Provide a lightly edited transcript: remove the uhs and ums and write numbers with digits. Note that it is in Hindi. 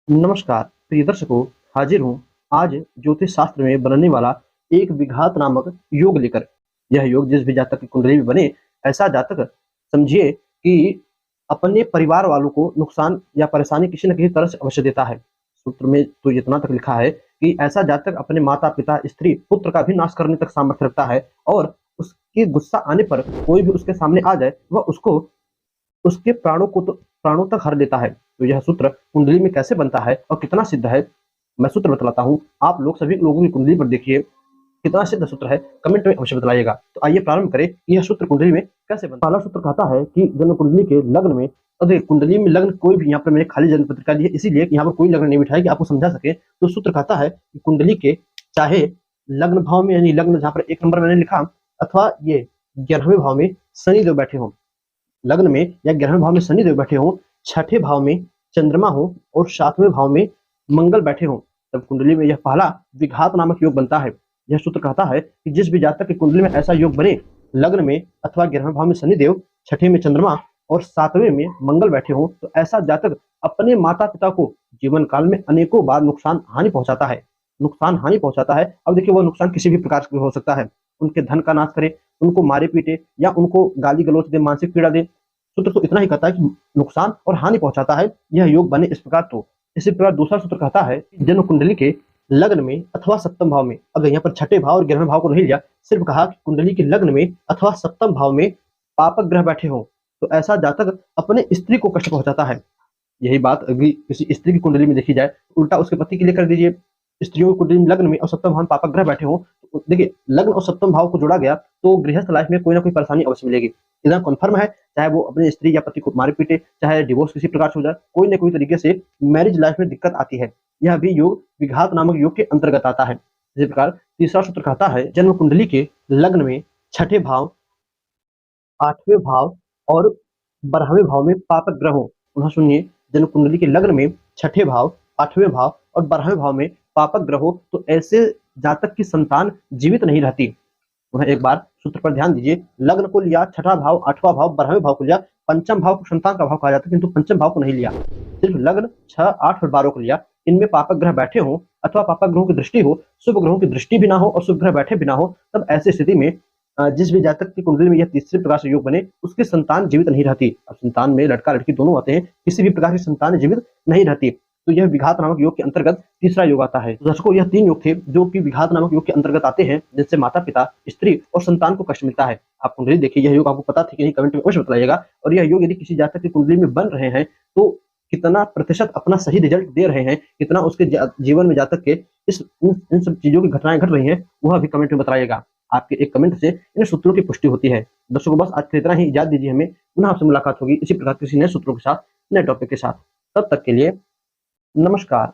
नमस्कार प्रिय दर्शकों, हाजिर हूँ आज ज्योतिष शास्त्र में बनने वाला एक विघात नामक योग लेकर। यह योग जिस भी जातक की कुंडली में बने, ऐसा जातक समझिए कि अपने परिवार वालों को नुकसान या परेशानी किसी न किसी तरह से अवश्य देता है। सूत्र में तो इतना तक लिखा है कि ऐसा जातक अपने माता पिता स्त्री पुत्र का भी नाश करने तक सामर्थ्य रखता है, और उसके गुस्सा आने पर कोई भी उसके सामने आ जाए वह उसको उसके प्राणों तक हर लेता है। तो यह सूत्र कुंडली में कैसे बनता है और कितना सिद्ध है, मैं सूत्र बतलाता हूँ। आप लोग सभी लोगों की कुंडली पर देखिए कितना सिद्ध सूत्र है, कमेंट में अवश्य बताइएगा। तो आइए प्रारंभ करें कि यह सूत्र कुंडली में कैसे बनता है। पहला सूत्र कहता है कि जन्म कुंडली के लग्न में, देखिए कुंडली में लग्न कोई भी, यहाँ पर मैंने खाली जन्म पत्रिका ली है इसीलिए कि यहाँ पर कोई लग्न नहीं बिठाया कि आपको समझा सके। तो सूत्र कहता है कि कुंडली के चाहे लग्न भाव में, यानी लग्न जहाँ पर 1 नंबर मैंने लिखा, अथवा ये 11वें भाव में शनि देव बैठे हों, लग्न में या 11वें भाव में शनि देव बैठे हों, छठे भाव में चंद्रमा हो और 7वें भाव में मंगल बैठे हों, तब कुंडली में यह पहला विघात नामक योग बनता है। यह सूत्र कहता है कि जिस भी जातक की कुंडली में ऐसा योग बने, लग्न में अथवा 11वें भाव में शनि देव, छठे में चंद्रमा और 7वें में मंगल बैठे हों, तो ऐसा जातक अपने माता पिता को जीवन काल में अनेकों बार नुकसान हानि पहुंचाता है। नुकसान हानि पहुंचाता है। अब देखिए वह नुकसान किसी भी प्रकार से हो सकता है। उनके धन का नाश करे, उनको मारे पीटे, या उनको गाली गलौज दे, मानसिक पीड़ा दे। सूत्र तो इतना ही कहता है कि नुकसान और हानि पहुंचाता है यह योग बने इस प्रकार। तो इसी प्रकार दूसरा सूत्र कहता है जन्म कुंडली के लग्न में अथवा सप्तम भाव में, अब यहाँ पर छठे भाव और 11वें भाव को नहीं लिया, सिर्फ कहा कि कुंडली के लग्न में अथवा सप्तम भाव में पापक ग्रह बैठे हों, तो ऐसा जातक अपने स्त्री को कष्ट पहुंचाता है। यही बात अगर किसी स्त्री की कुंडली में देखी जाए, उल्टा उसके पति के लिए कर दीजिए। स्त्रियों की कुंडली में लग्न में और सप्तम भाव में पापक ग्रह बैठे हों, तो देखिए लग्न और सप्तम भाव को जोड़ा गया तो गृहस्थ लाइफ में कोई ना कोई परेशानी अवश्य मिलेगी। इतना कन्फर्म है, चाहे वो अपनी स्त्री या पति को मारे पीटे, चाहे डिवोर्स किसी प्रकार से हो जाए, कोई ना कोई तरीके से मैरिज लाइफ में दिक्कत आती है। यह भी योग विघात नामक योग के अंतर्गत आता है। इसी प्रकार तीसरा सूत्र कहता है जन्म कुंडली के लग्न में छठे भाव, 8वें भाव और 12वें भाव में पापक ग्रह हो। पुनः सुनिए, जन्म कुंडली के लग्न में छठे भाव, 8वें भाव और 12वें भाव में पापक ग्रह हो, तो ऐसे जातक की संतान जीवित नहीं रहती। पुनः एक बार सूत्र पर ध्यान दीजिए, लग्न को लिया, छठा भाव, 8वां भाव, 12वें भाव को लिया, पंचम भाव को संतान का भाव कहा जाता है, किंतु पंचम भाव को नहीं लिया। सिर्फ लग्न 6, 8 और 12 को लिया। इनमें पापक ग्रह बैठे हों अथवा पापक ग्रहों की दृष्टि हो, शुभ ग्रहों की दृष्टि भी ना हो और शुभ ग्रह बैठे भी ना हो, तब ऐसी स्थिति में जिस भी जातक की कुंडली में यह तीसरे प्रकार से योग बने, उसकी संतान जीवित नहीं रहती। अब संतान में लड़का लड़की दोनों आते हैं, किसी भी प्रकार की संतान जीवित नहीं रहती। तो यह विघात नामक योग के अंतर्गत तीसरा योग आता है। दर्शकों, यह 3 योग थे जो कि विघात नामक योग के अंतर्गत आते हैं, जिससे माता पिता, स्त्री और संतान को कष्ट मिलता है। आप कुंडली देखिए, यह योग आपको पता था कि नहीं, कमेंट में अवश्य बताइएगा। और यह योग यदि किसी जातक की कुंडली में बन रहे हैं तो कितना प्रतिशत अपना सही रिजल्ट दे रहे हैं, कितना उसके जीवन में जातक के इन सब चीजों की घटनाएं घट रही हैं, वह भी कमेंट में बताइएगा। आपके एक कमेंट से इन सूत्रों की पुष्टि होती है। दर्शकों, बस आज के इतना ही, इजाजत दीजिए हमें। पुनः आपसे मुलाकात होगी इसी प्रकार किसी नए सूत्रों के साथ, नए टॉपिक के साथ। तब तक के लिए नमस्कार।